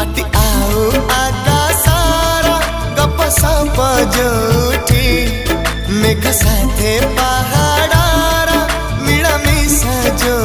माटी आओ आकाशारा गप सप जोठी मेघ साथे पहाड़ारा मिळा मिसा जो